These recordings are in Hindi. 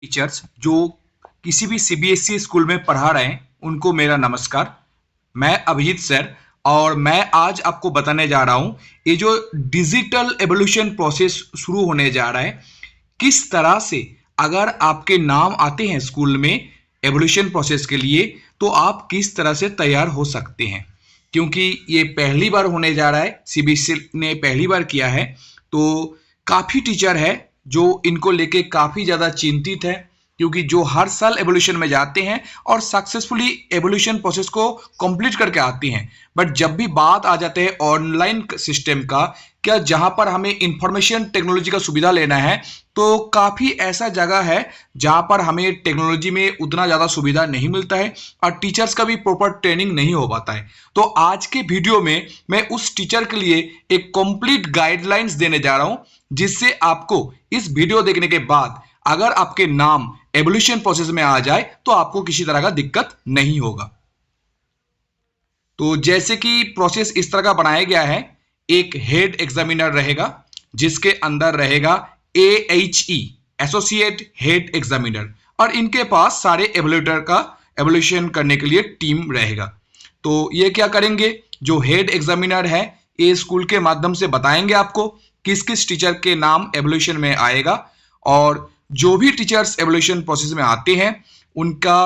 टीचर्स जो किसी भी सीबीएसई स्कूल में पढ़ा रहे हैं उनको मेरा नमस्कार। मैं अभिजीत सर और मैं आज आपको बताने जा रहा हूं ये जो डिजिटल एवोल्यूशन प्रोसेस शुरू होने जा रहा है किस तरह से अगर आपके नाम आते हैं स्कूल में एवोल्यूशन प्रोसेस के लिए तो आप किस तरह से तैयार हो सकते हैं, क्योंकि ये पहली बार होने जा रहा है, सीबीएसई ने पहली बार किया है। तो काफ़ी टीचर है जो इनको लेके काफ़ी ज़्यादा चिंतित है, क्योंकि जो हर साल एवोल्यूशन में जाते हैं और सक्सेसफुली एवोल्यूशन प्रोसेस को कंप्लीट करके आती हैं, बट जब भी बात आ जाते हैं ऑनलाइन सिस्टम का, क्या जहां पर हमें इंफॉर्मेशन टेक्नोलॉजी का सुविधा लेना है, तो काफ़ी ऐसा जगह है जहां पर हमें टेक्नोलॉजी में उतना ज़्यादा सुविधा नहीं मिलता है और टीचर्स का भी प्रॉपर ट्रेनिंग नहीं हो पाता है। तो आज के वीडियो में मैं उस टीचर के लिए एक कंप्लीट गाइडलाइंस देने जा रहा हूं, जिससे आपको इस वीडियो देखने के बाद अगर आपके नाम एवोल्यूशन प्रोसेस में आ जाए तो आपको किसी तरह का दिक्कत नहीं होगा। तो जैसे कि प्रोसेस इस तरह का बनाया गया है, एक हेड एग्जामिनर रहेगा जिसके अंदर रहेगा AHE एसोसिएट हेड एग्जामिनर, और इनके पास सारे एवोल्यूटर का एवोल्यूशन करने के लिए टीम रहेगा। तो ये क्या करेंगे, जो हेड एग्जामिनर है ये स्कूल के माध्यम से बताएंगे आपको किस किस टीचर के नाम एवोल्यूशन में आएगा, और जो भी टीचर्स एवोल्यूशन प्रोसेस में आते हैं उनका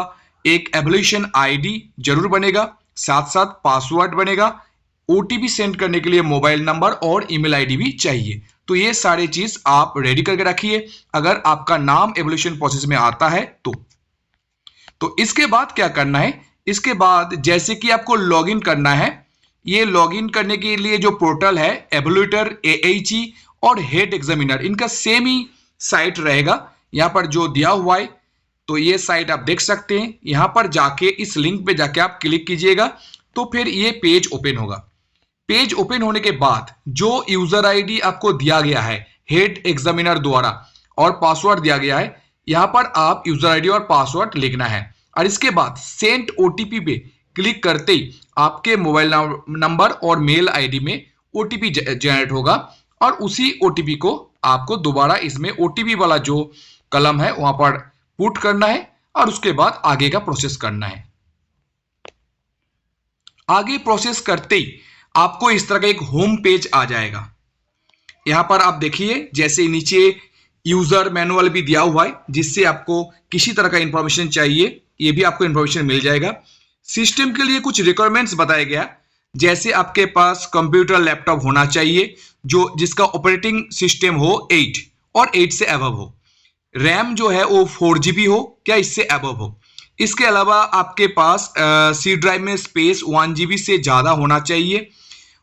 एक एवोल्यूशन आईडी जरूर बनेगा, साथ साथ पासवर्ड बनेगा, ओटीपी सेंड करने के लिए मोबाइल नंबर और ईमेल आईडी भी चाहिए। तो ये सारे चीज आप रेडी करके रखिए अगर आपका नाम एवोल्यूशन प्रोसेस में आता है तो इसके बाद क्या करना है, इसके बाद जैसे कि आपको लॉगिन करना है, ये लॉगिन करने के लिए जो पोर्टल है एवोल्यूटर, AHE और हेड एग्जामिनर, इनका सेम ही साइट रहेगा यहाँ पर जो दिया हुआ है। तो ये साइट आप देख सकते हैं, यहाँ पर जाके इस लिंक पे जाके आप क्लिक कीजिएगा तो फिर ये पेज ओपन होगा। पेज ओपन होने के बाद जो यूजर आईडी आपको दिया गया है हेड एग्जामिनर द्वारा और पासवर्ड दिया गया है, यहाँ पर आप यूजर आईडी और पासवर्ड लिखना है, और इसके बाद सेंड ओटीपी पे क्लिक करते ही आपके मोबाइल नंबर और मेल आईडी में ओटीपी जनरेट होगा, और उसी ओटीपी को आपको दोबारा इसमें ओटीपी वाला जो कलम है वहां पर पुट करना है, और उसके बाद आगे का प्रोसेस करना है। आगे प्रोसेस करते ही आपको इस तरह का एक होम पेज आ जाएगा। यहां पर आप देखिए जैसे नीचे यूजर मैनुअल भी दिया हुआ है, जिससे आपको किसी तरह का इंफॉर्मेशन चाहिए ये भी आपको इंफॉर्मेशन मिल जाएगा। सिस्टम के लिए कुछ रिक्वायरमेंट्स बताया गया, जैसे आपके पास कंप्यूटर लैपटॉप होना चाहिए जो जिसका ऑपरेटिंग सिस्टम हो 8 और 8 से अबव हो, रैम जो है वो 4GB हो क्या इससे अबव हो। इसके अलावा आपके पास सी ड्राइव में स्पेस 1GB से ज़्यादा होना चाहिए,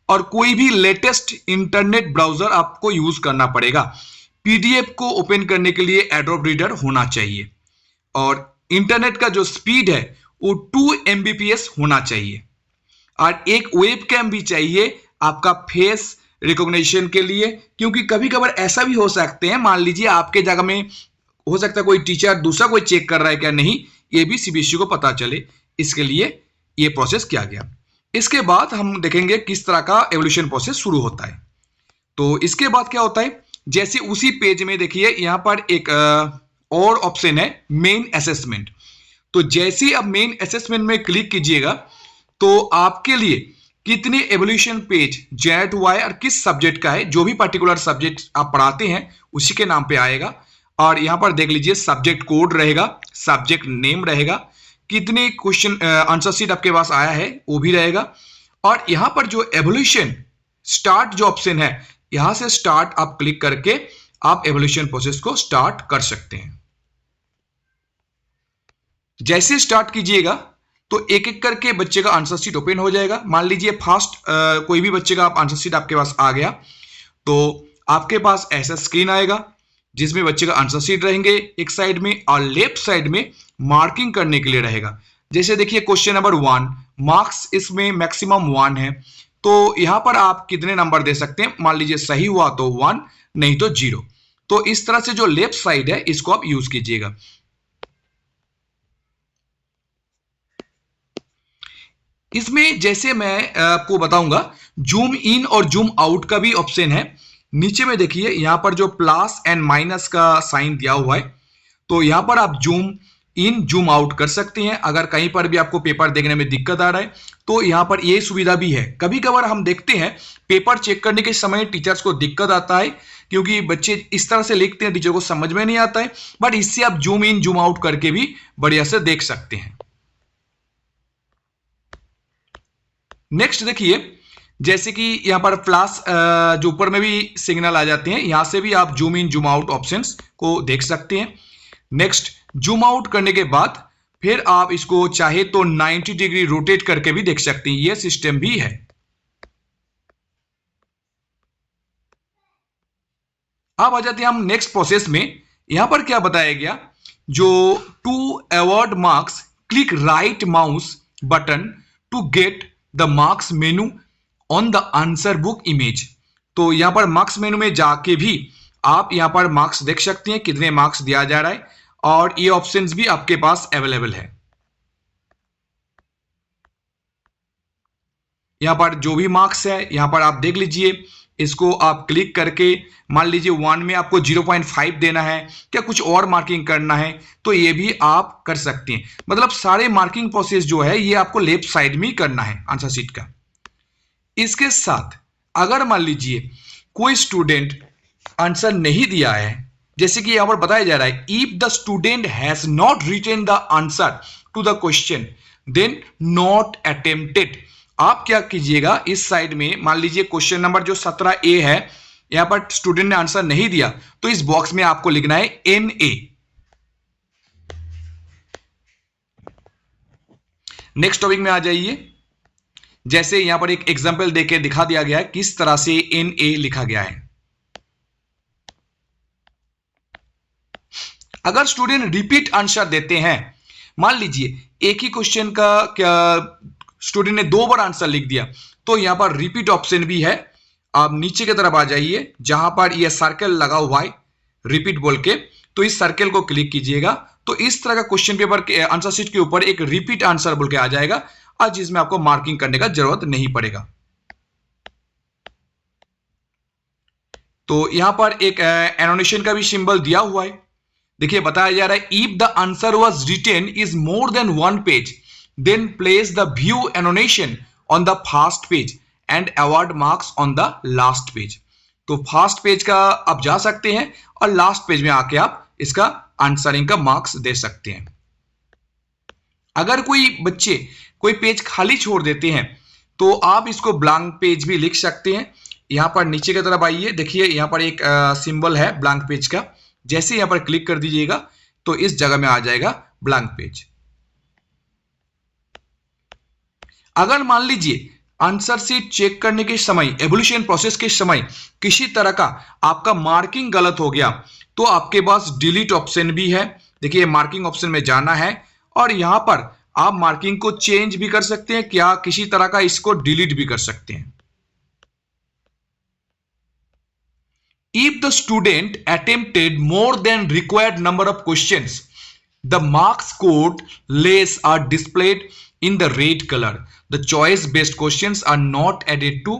और कोई भी लेटेस्ट इंटरनेट ब्राउजर आपको यूज़ करना पड़ेगा। PDF को ओपन करने के लिए एडोब रीडर होना चाहिए, और इंटरनेट का जो स्पीड है वो 2 Mbps होना चाहिए, और एक वेब कैम भी चाहिए आपका फेस रिकॉग्निशन के लिए, क्योंकि कभी कभार ऐसा भी हो सकते हैं, मान लीजिए आपके जगह में हो सकता है कोई टीचर दूसरा कोई चेक कर रहा है क्या नहीं, ये भी सीबीएसई को पता चले, इसके लिए ये प्रोसेस किया गया। इसके बाद हम देखेंगे किस तरह का एवोल्यूशन प्रोसेस शुरू होता है। तो इसके बाद क्या होता है, जैसे उसी पेज में देखिए यहाँ पर एक और ऑप्शन है मेन असेसमेंट। तो जैसे आप मेन असेसमेंट में क्लिक कीजिएगा तो आपके लिए कितने एवोल्यूशन पेज जनरेट हुआ है और किस सब्जेक्ट का है, जो भी पर्टिकुलर सब्जेक्ट आप पढ़ाते हैं उसी के नाम पे आएगा, और यहां पर देख लीजिए सब्जेक्ट कोड रहेगा, सब्जेक्ट नेम रहेगा, कितने क्वेश्चन आंसर शीट आपके पास आया है वो भी रहेगा, और यहां पर जो एवोल्यूशन स्टार्ट जो ऑप्शन है यहां से स्टार्ट आप क्लिक करके आप एवोल्यूशन प्रोसेस को स्टार्ट कर सकते हैं। जैसे स्टार्ट कीजिएगा तो एक एक करके बच्चे का आंसर शीट ओपन हो जाएगा। मान लीजिए फर्स्ट कोई भी बच्चे का आंसर शीट आपके पास आ गया तो आपके पास ऐसा स्क्रीन आएगा जिसमें बच्चे का आंसर शीट रहेंगे एक साइड में, और लेफ्ट साइड में मार्किंग करने के लिए रहेगा। जैसे देखिए क्वेश्चन नंबर 1, मार्क्स इसमें मैक्सिमम 1 है, तो यहां पर आप कितने नंबर दे सकते हैं, मान लीजिए सही हुआ तो 1, नहीं तो 0। तो इस तरह से जो लेफ्ट साइड है इसको आप यूज कीजिएगा। इसमें जैसे मैं आपको बताऊंगा जूम इन और जूम आउट का भी ऑप्शन है। नीचे में देखिए यहां पर जो प्लस एंड माइनस का साइन दिया हुआ है, तो यहां पर आप जूम इन जूम आउट कर सकते हैं। अगर कहीं पर भी आपको पेपर देखने में दिक्कत आ रहा है तो यहां पर यह सुविधा भी है। कभी कभार हम देखते हैं पेपर चेक करने के समय टीचर्स को दिक्कत आता है क्योंकि बच्चे इस तरह से लिखते हैं, टीचर को समझ में नहीं आता है, बट इससे आप जूम इन जूम आउट करके भी बढ़िया से देख सकते हैं। नेक्स्ट देखिए, जैसे कि यहां पर प्लस जो ऊपर में भी सिग्नल आ जाते हैं, यहां से भी आप zoom in zoom out options को देख सकते हैं। नेक्स्ट, जूम आउट करने के बाद फिर आप इसको चाहे तो 90 डिग्री रोटेट करके भी देख सकते हैं, यह सिस्टम भी है। अब आ जाते हैं हम नेक्स्ट प्रोसेस में। यहां पर क्या बताया गया, जो to avoid marks click right mouse button to get the marks menu on the answer book image. तो यहां पर मार्क्स मेनू में जाके भी आप यहां पर मार्क्स देख सकते हैं, कितने मार्क्स दिया जा रहा है, और ये ऑप्शंस भी आपके पास अवेलेबल है। यहां पर जो भी मार्क्स है यहां पर आप देख लीजिए, इसको आप क्लिक करके मान लीजिए 1 में आपको 0.5 देना है, क्या कुछ और मार्किंग करना है, तो ये भी आप कर सकते हैं। मतलब सारे मार्किंग प्रोसेस जो है ये आपको लेफ्ट साइड में ही करना है आंसर शीट का। इसके साथ अगर मान लीजिए कोई स्टूडेंट आंसर नहीं दिया है, जैसे कि यहां पर बताया जा रहा है, if the student has not written the answer to the question then not attempted. आप क्या कीजिएगा, इस साइड में मान लीजिए क्वेश्चन नंबर जो 17A है, यहां पर स्टूडेंट ने आंसर नहीं दिया, तो इस बॉक्स में आपको लिखना है NA। नेक्स्ट टॉपिक में आ जाइए। जैसे यहां पर एक एग्जांपल देके दिखा दिया गया है किस तरह से NA लिखा गया है। अगर स्टूडेंट रिपीट आंसर देते हैं, मान लीजिए एक ही क्वेश्चन का क्या स्टूडेंट ने 2 बार आंसर लिख दिया, तो यहां पर रिपीट ऑप्शन भी है। आप नीचे की तरफ आ जाइए, जहां पर यह सर्कल लगा हुआ है रिपीट बोल के, तो इस सर्कल को क्लिक कीजिएगा, तो इस तरह का क्वेश्चन पेपर के आंसर शीट के ऊपर एक रिपीट आंसर बोल के आ जाएगा, और जिसमें आपको मार्किंग करने का जरूरत नहीं पड़ेगा। तो यहां पर एक एनोटेशन का भी सिंबल दिया हुआ है। देखिए बताया जा रहा है, if the answer was written is more than 1 page then place the view annotation on the first page and award marks on the last page. तो फर्स्ट पेज का आप जा सकते हैं और लास्ट पेज में आके आप इसका आंसरिंग का मार्क्स दे सकते हैं। अगर कोई बच्चे कोई पेज खाली छोड़ देते हैं तो आप इसको ब्लैंक पेज भी लिख सकते हैं। यहां पर नीचे की तरफ आइए, देखिए यहां पर एक सिंबल है ब्लैंक पेज का, जैसे यहां पर क्लिक कर दीजिएगा तो इस जगह में आ जाएगा ब्लैंक पेज। अगर मान लीजिए आंसर शीट चेक करने के समय, एवोल्यूशन प्रोसेस के समय किसी तरह का आपका मार्किंग गलत हो गया, तो आपके पास डिलीट ऑप्शन भी है। देखिए मार्किंग ऑप्शन में जाना है और यहां पर आप मार्किंग को चेंज भी कर सकते हैं, क्या किसी तरह का इसको डिलीट भी कर सकते हैं। If the student attempted more than required number of questions, the marks code less are displayed in the red color. The choice-based questions are not added to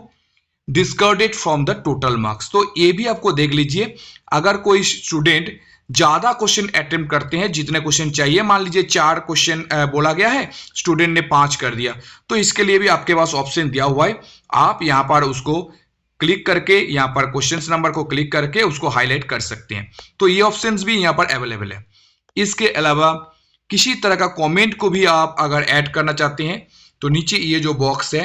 discarded from the total marks. तो ये भी आपको देख लीजिए, अगर कोई स्टूडेंट ज्यादा क्वेश्चन अटेम्प्ट करते हैं, जितने क्वेश्चन चाहिए, मान लीजिए 4 क्वेश्चन बोला गया है, स्टूडेंट ने 5 कर दिया, तो इसके लिए भी आपके पास ऑप्शन दिया हुआ है। आप यहां पर उसको क्लिक करके यहां पर क्वेश्चन नंबर को क्लिक करके उसको हाईलाइट कर सकते हैं। तो ये ऑप्शंस भी यहां पर अवेलेबल है। इसके अलावा किसी तरह का कमेंट को भी आप अगर ऐड करना चाहते हैं तो नीचे ये जो बॉक्स है,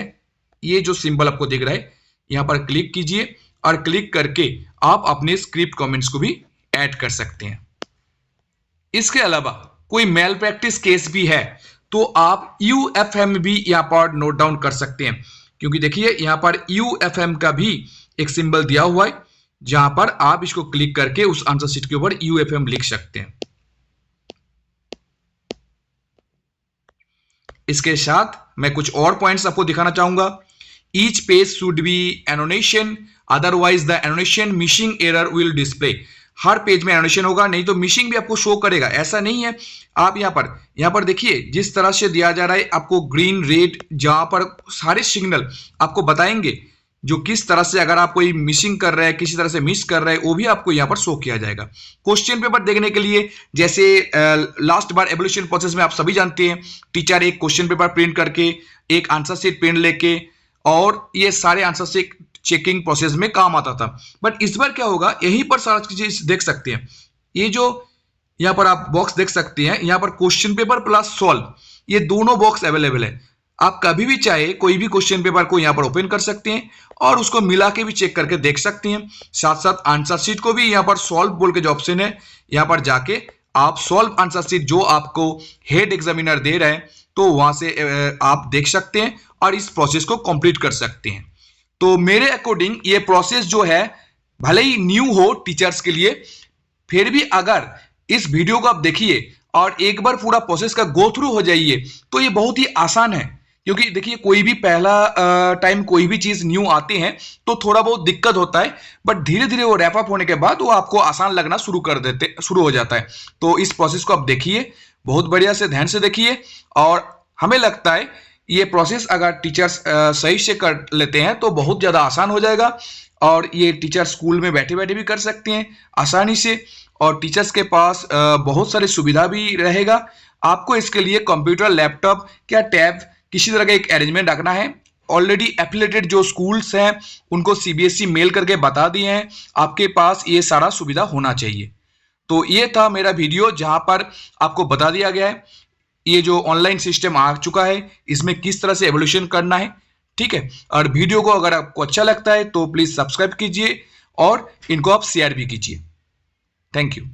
ये जो सिंबल आपको दिख रहा है, यहां पर क्लिक कीजिए और क्लिक करके आप अपने स्क्रिप्ट कमेंट्स को भी ऐड कर सकते हैं। इसके अलावा कोई मेल प्रैक्टिस केस भी है तो आप UFM भी यहां पर नोट डाउन कर सकते हैं, क्योंकि देखिए यहां पर UFM का भी एक सिंबल दिया हुआ है, जहां पर आप इसको क्लिक करके उस आंसर शीट के ऊपर UFM लिख सकते हैं। इसके साथ मैं कुछ और पॉइंट्स आपको दिखाना चाहूंगा। Each page should be annotation, otherwise the annotation missing error will display. Her page में एनोटेशन होगा, नहीं तो मिसिंग भी आपको शो करेगा, ऐसा नहीं है। आप यहां पर देखिए जिस तरह से दिया जा रहा है, आपको ग्रीन रेड, जहां पर सारे सिग्नल आपको बताएंगे जो किस तरह से अगर आप कोई मिसिंग कर रहे हैं, किसी तरह से मिस कर रहे हैं, वो भी आपको यहाँ पर शो किया जाएगा। क्वेश्चन पेपर देखने के लिए जैसे लास्ट बार एवोल्यूशन प्रोसेस में आप सभी जानते हैं, टीचर एक क्वेश्चन पेपर प्रिंट करके, एक आंसर शीट प्रिंट लेके, और ये सारे आंसर शीट चेकिंग प्रोसेस में काम आता था। बट इस बार क्या होगा, यहीं पर सारा चीज देख सकते हैं। ये जो यहाँ पर आप बॉक्स देख सकते हैं, यहाँ पर क्वेश्चन पेपर प्लस सॉल्व, ये दोनों बॉक्स अवेलेबल है। आप कभी भी चाहे कोई भी क्वेश्चन पेपर को यहाँ पर ओपन कर सकते हैं और उसको मिला के भी चेक करके देख सकते हैं। साथ साथ आंसर शीट को भी यहाँ पर सॉल्व बोल के जो ऑप्शन है, यहाँ पर जाके आप सॉल्व आंसर शीट जो आपको हेड एग्जामिनर दे रहे हैं, तो वहां से आप देख सकते हैं और इस प्रोसेस को कंप्लीट कर सकते हैं। तो मेरे अकॉर्डिंग ये प्रोसेस जो है, भले ही न्यू हो टीचर्स के लिए, फिर भी अगर इस वीडियो को आप देखिए और एक बार पूरा प्रोसेस का गो थ्रू हो जाइए, तो ये बहुत ही आसान है। क्योंकि देखिए, कोई भी पहला टाइम कोई भी चीज न्यू आते हैं तो थोड़ा बहुत दिक्कत होता है, बट धीरे धीरे वो रैप अप होने के बाद वो आपको आसान लगना शुरू हो जाता है। तो इस प्रोसेस को आप देखिए, बहुत बढ़िया से ध्यान से देखिए, और हमें लगता है ये प्रोसेस अगर टीचर्स सही से कर लेते हैं तो बहुत ज्यादा आसान हो जाएगा, और ये टीचर स्कूल में बैठे बैठे भी कर सकते हैं आसानी से, और टीचर्स के पास बहुत सारी सुविधा भी रहेगा। आपको इसके लिए कंप्यूटर, लैपटॉप या टैब, किसी तरह का एक अरेंजमेंट रखना है। ऑलरेडी एफिलिएटेड जो स्कूल्स हैं उनको सीबीएसई मेल करके बता दिए हैं, आपके पास ये सारा सुविधा होना चाहिए। तो ये था मेरा वीडियो जहां पर आपको बता दिया गया है ये जो ऑनलाइन सिस्टम आ चुका है, इसमें किस तरह से एवोल्यूशन करना है। ठीक है, और वीडियो को अगर आपको अच्छा लगता है तो प्लीज सब्सक्राइब कीजिए और इनको आप शेयर भी कीजिए। Thank you.